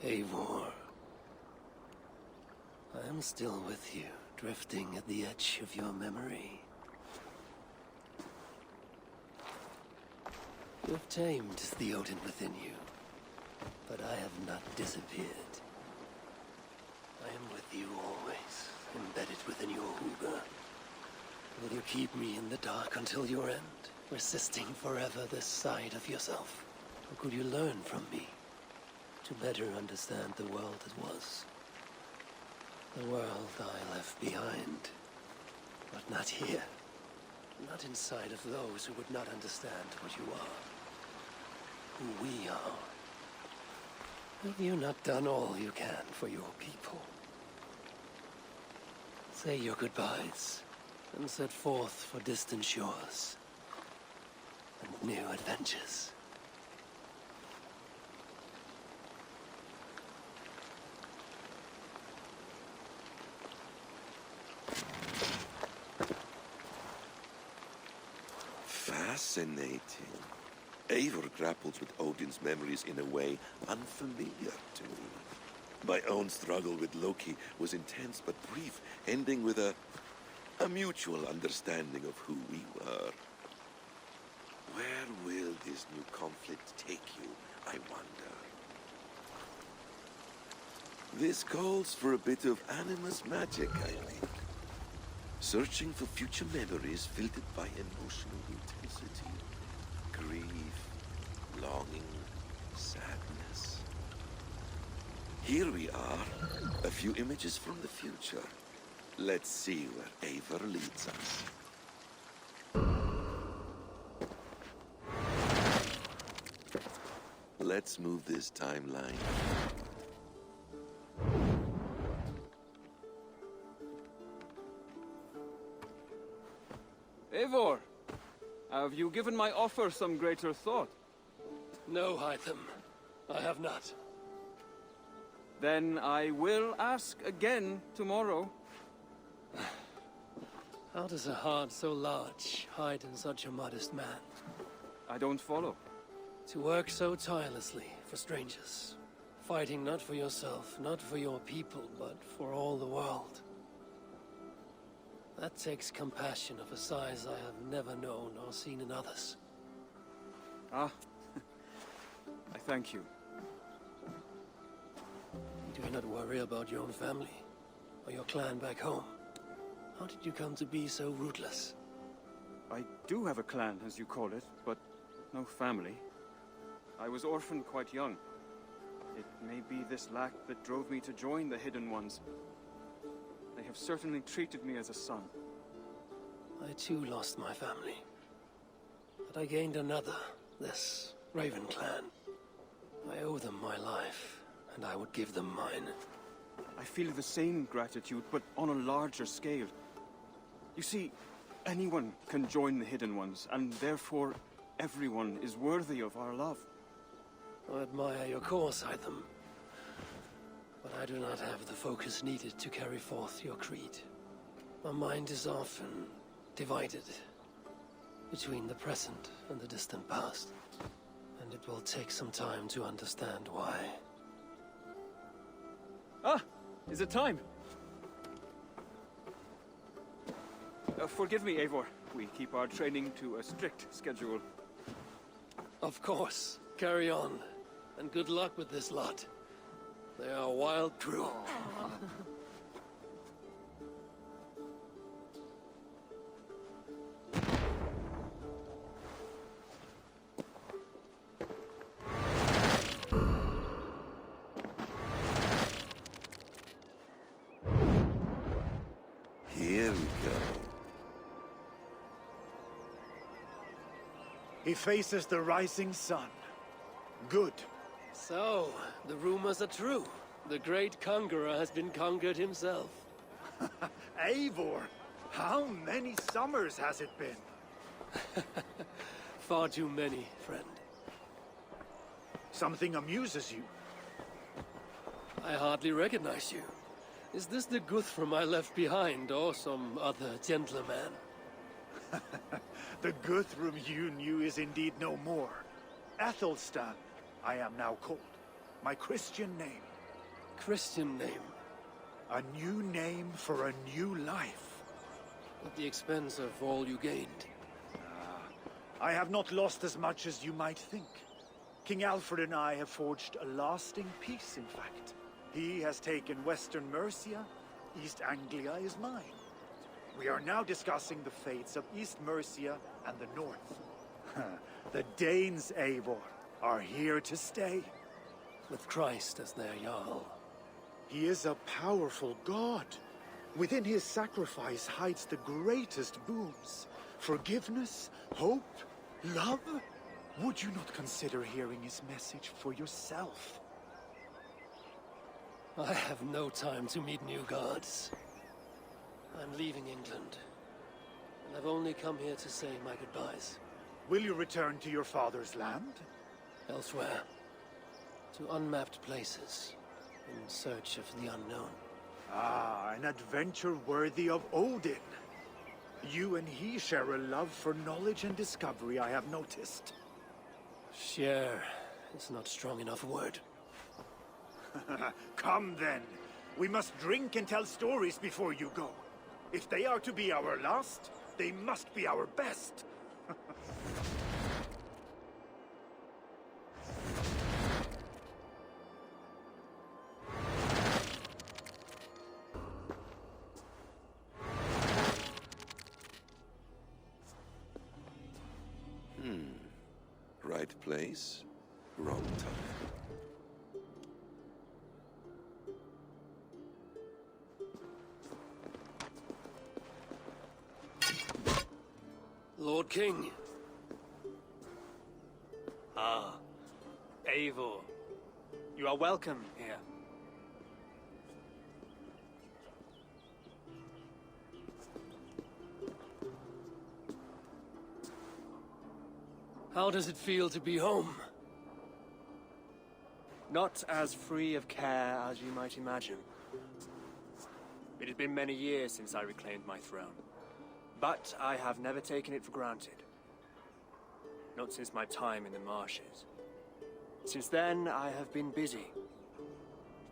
Eivor. I am still with you, drifting at the edge of your memory. You have tamed the Odin within you, but I have not disappeared. I am with you always, embedded within your Huga. Will you keep me in the dark until your end, resisting forever this side of yourself? Or could you learn from me, to better understand the world that was? The world I left behind, but not here. Not inside of those who would not understand what you are. Who we are. Have you not done all you can for your people? Say your goodbyes, and set forth for distant shores, and new adventures. Fascinating. Eivor grapples with Odin's memories in a way unfamiliar to me. My own struggle with Loki was intense but brief, ending with a mutual understanding of who we were. Where will this new conflict take you, I wonder? This calls for a bit of animus magic, I think. Searching for future memories filtered by emotional intensity, grief, longing, sadness. Here we are, a few images from the future. Let's see where Eivor leads us. Let's move this timeline. Eivor, have you given my offer some greater thought? No, Hytham. I have not. Then I will ask again tomorrow. How does a heart so large hide in such a modest man? I don't follow. To work so tirelessly for strangers. Fighting not for yourself, not for your people, but for all the world. That takes compassion of a size I have never known or seen in others. Ah, I thank you. Do you not worry about your own family? Or your clan back home? How did you come to be so rootless? I do have a clan, as you call it, but no family. I was orphaned quite young. It may be this lack that drove me to join the Hidden Ones. They have certainly treated me as a son. I too lost my family. But I gained another, this Raven clan. I owe them my life, and I would give them mine. I feel the same gratitude, but on a larger scale. You see, anyone can join the Hidden Ones, and therefore everyone is worthy of our love. I admire your cause, Hytham. But I do not have the focus needed to carry forth your creed. My mind is often divided between the present and the distant past. And it will take some time to understand why. Ah! Is it time? Forgive me, Eivor. We keep our training to a strict schedule. Of course. Carry on. And good luck with this lot. They are a wild crew. Here we go. He faces the rising sun. Good. So, the rumors are true. The great conqueror has been conquered himself. Eivor, how many summers has it been? Far too many, friend. Something amuses you. I hardly recognize you. Is this the Guthrum I left behind, or some other gentler man? The Guthrum you knew is indeed no more. Athelstan, I am now called. My Christian name. Christian name, A new name for a new life. at the expense of all you gained. I have not lost as much as you might think. King Alfred and I have forged a lasting peace, in fact. He has taken Western Mercia, East Anglia is mine. We are now discussing the fates of East Mercia and the North. The Danes, Eivor, are here to stay. With Christ as their Jarl. He is a powerful god. Within his sacrifice hides the greatest boons. Forgiveness, hope, love. Would you not consider hearing his message for yourself? I have no time to meet new gods. I'm leaving England. And I've only come here to say my goodbyes. Will you return to your father's land? Elsewhere. To unmapped places. In search of the unknown. Ah, an adventure worthy of Odin. You and he share a love for knowledge and discovery, I have noticed. Share is not strong enough a word. Come then. We must drink and tell stories before you go. If they are to be our last, they must be our best. Right place, wrong time. Lord King. Ah, Eivor. You are welcome here. How does it feel to be home? Not as free of care as you might imagine. It has been many years since I reclaimed my throne, but I have never taken it for granted. Not since my time in the marshes. Since then, I have been busy.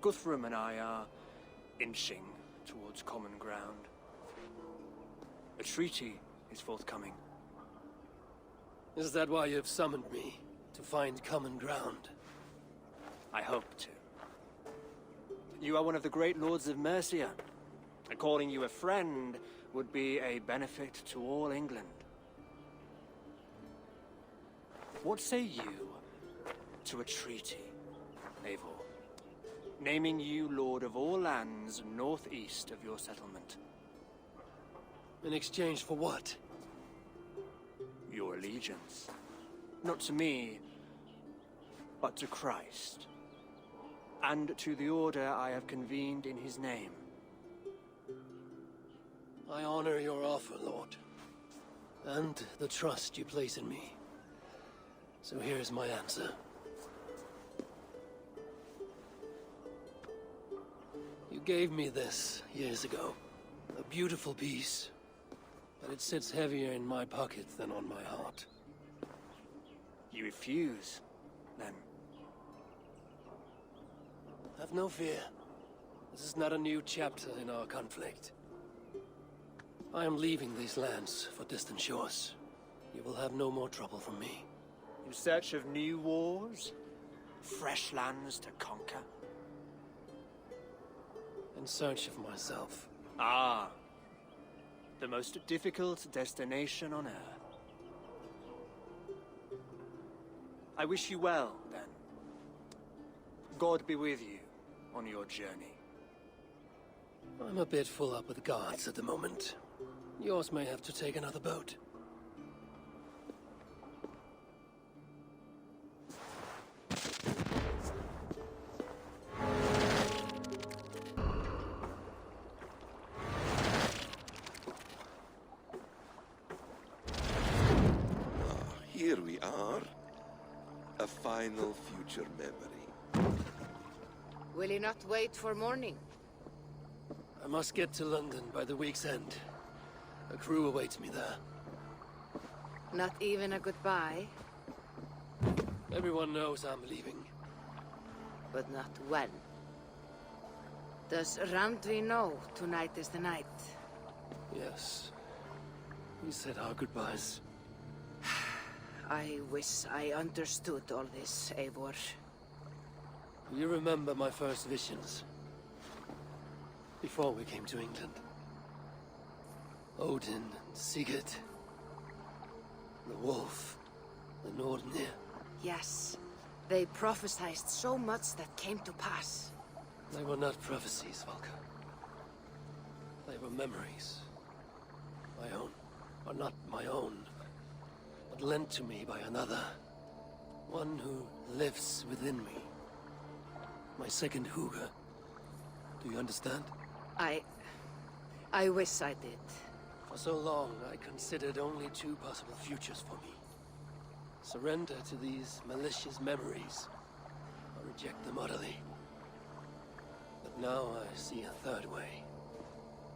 Guthrum and I are inching towards common ground. A treaty is forthcoming. Is that why you've summoned me? To find common ground? I hope to. You are one of the great lords of Mercia. And calling you a friend would be a benefit to all England. What say you to a treaty, Eivor? Naming you lord of all lands northeast of your settlement. In exchange for what? Your allegiance. Not to me, but to Christ. And to the order I have convened in his name. I honor your offer, Lord. And the trust you place in me. So here's my answer. You gave me this years ago. A beautiful piece. But it sits heavier in my pocket than on my heart. You refuse, then? Have no fear. This is not a new chapter in our conflict. I am leaving these lands for distant shores. You will have no more trouble from me. In search of new wars? Fresh lands to conquer? In search of myself. Ah. The most difficult destination on Earth. I wish you well, then. God be with you on your journey. I'm a bit full up with guards at the moment. Yours may have to take another boat. Here we are. A final future memory. Will you not wait for morning? I must get to London by the week's end. A crew awaits me there. Not even a goodbye, Everyone knows I'm leaving. but not when. Does Randvi know tonight is the night? Yes. We said our goodbyes. I wish I understood all this, Eivor. You remember my first visions? Before we came to England. Odin and Sigurd. The wolf. The Nordnir. Yes. They prophesied so much that came to pass. They were not prophecies, Valka. They were memories. My own. Or not my own. But lent to me by another. One who lives within me. My second Hugr. Do you understand? I wish I did. For so long, I considered only two possible futures for me. Surrender to these malicious memories, or reject them utterly. But now I see a third way.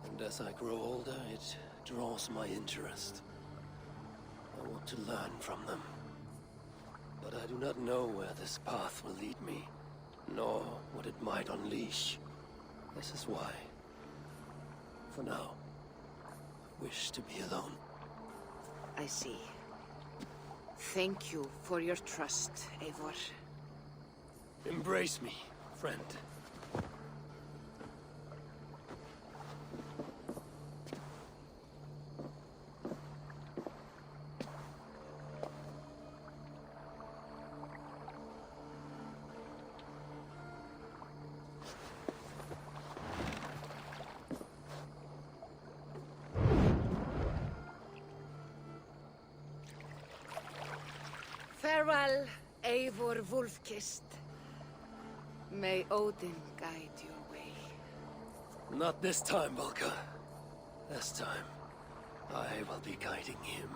And as I grow older, it draws my interest. I want to learn from them. But I do not know where this path will lead me, nor what it might unleash. This is why, for now, I wish to be alone. I see. Thank you for your trust, Eivor. Embrace me, friend. Farewell, Eivor Wolf-Kissed. May Odin guide your way. Not this time, Valka. This time, I will be guiding him.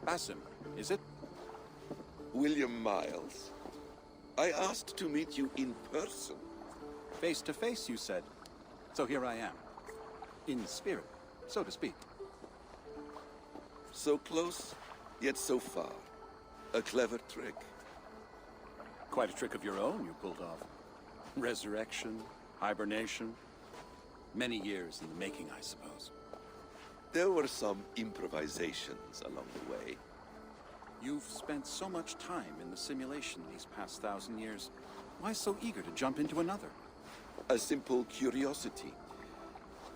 Basim, is it? William Miles. I asked to meet you in person. Face to face, you said. So here I am. In spirit, so to speak. So close, yet so far. A clever trick. Quite a trick of your own you pulled off. Resurrection, hibernation. Many years in the making, I suppose. There were some improvisations along the way. You've spent so much time in the simulation these past 1,000 years. Why so eager to jump into another? A simple curiosity.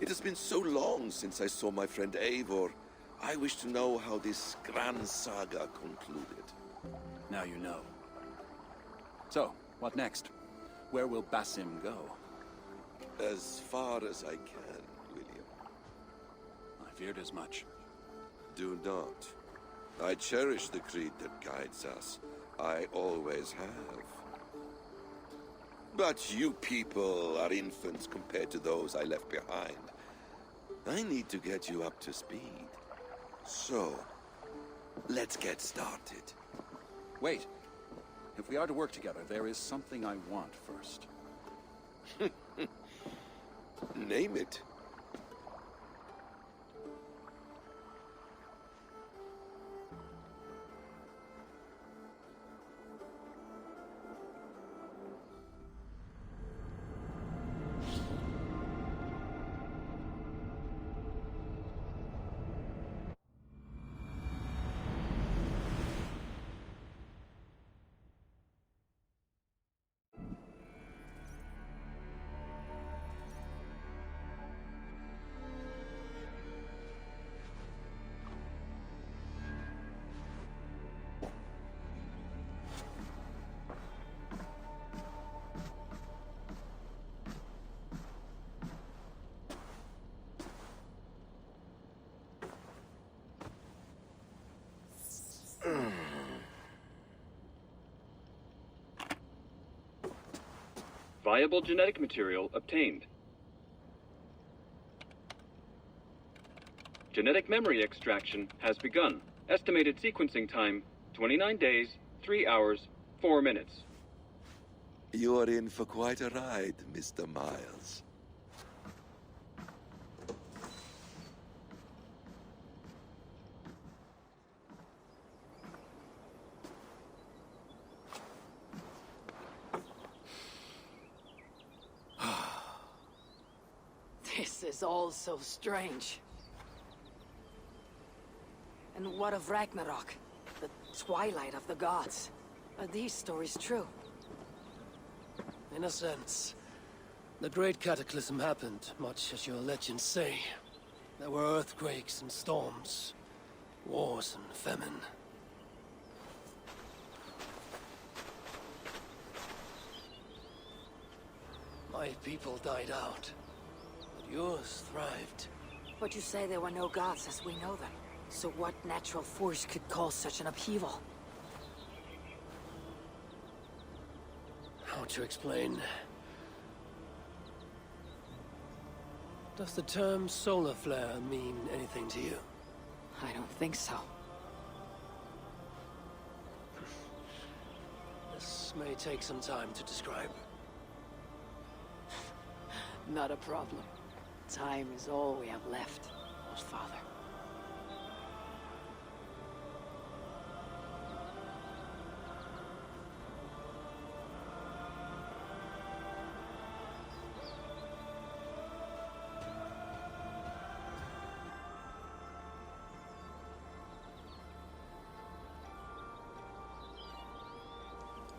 It has been so long since I saw my friend Eivor. I wish to know how this grand saga concluded. Now you know. So, what next? Where will Basim go? As far as I can, William. I feared as much. Do not. I cherish the creed that guides us. I always have. But you people are infants compared to those I left behind. I need to get you up to speed. So, let's get started. Wait. If we are to work together, there is something I want first. Name it. Viable genetic material obtained. Genetic memory extraction has begun. Estimated sequencing time, 29 days, 3 hours, 4 minutes. You're in for quite a ride, Mr. Miles. This is all so strange. And what of Ragnarok? The twilight of the gods? Are these stories true? In a sense. The Great Cataclysm happened, much as your legends say. There were earthquakes and storms, wars and famine. My people died out, but yours thrived. But you say there were no gods as we know them. So what natural force could cause such an upheaval? How to explain? Does the term solar flare mean anything to you? I don't think so. This may take some time to describe. Not a problem. Time is all we have left, Old Father.